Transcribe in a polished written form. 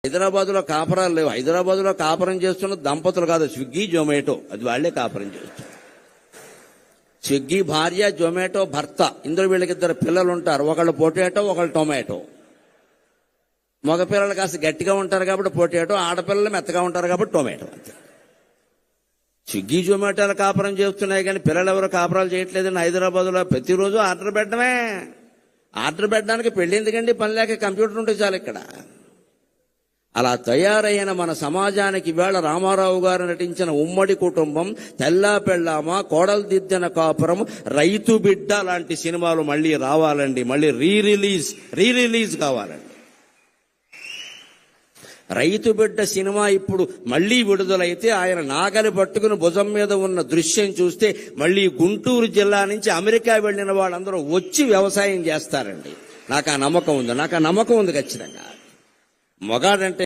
హైదరాబాద్లో కాపురాలు లేవు. హైదరాబాద్లో కాపురం చేస్తున్న దంపతులు కాదు, స్విగ్గీ జొమాటో, అది వాళ్లే కాపురం చేస్తారు. స్విగ్గీ భార్య, జొమాటో భర్త, ఇందులో వీళ్ళకిద్దరు పిల్లలు ఉంటారు. ఒకళ్ళు పొటాటో, ఒకళ్ళు టొమాటో. మగ పిల్లలు కాస్త గట్టిగా ఉంటారు కాబట్టి పొటాటో, ఆడపిల్లలు మెత్తగా ఉంటారు కాబట్టి టొమాటో. అంతే. స్విగ్గీ జొమాటోలు కాపురం చేస్తున్నాయి కానీ పిల్లలు ఎవరు కాపురాలు చేయట్లేదండి. హైదరాబాద్లో ప్రతిరోజు ఆర్డర్ పెట్టడమే. ఆర్డర్ పెట్టడానికి పెళ్లి ఎందుకండి? పని లేక కంప్యూటర్ ఉంటే చాలు ఇక్కడ. అలా తయారైన మన సమాజానికి ఇవాళ రామారావు గారు నటించిన ఉమ్మడి కుటుంబం, తెల్లా పెళ్ళామ, కోడలు దిద్దిన కాపురం, రైతు బిడ్డ లాంటి సినిమాలు మళ్ళీ రావాలండి. మళ్ళీ రీ రిలీజ్ కావాలండి. రైతు బిడ్డ సినిమా ఇప్పుడు మళ్లీ విడుదలైతే ఆయన నాగలి పట్టుకుని భుజం మీద ఉన్న దృశ్యం చూస్తే మళ్లీ గుంటూరు జిల్లా నుంచి అమెరికా వెళ్లిన వాళ్ళందరూ వచ్చి వ్యవసాయం చేస్తారండి. నాకు ఆ నమ్మకం ఉంది ఖచ్చితంగా. మగాడంటే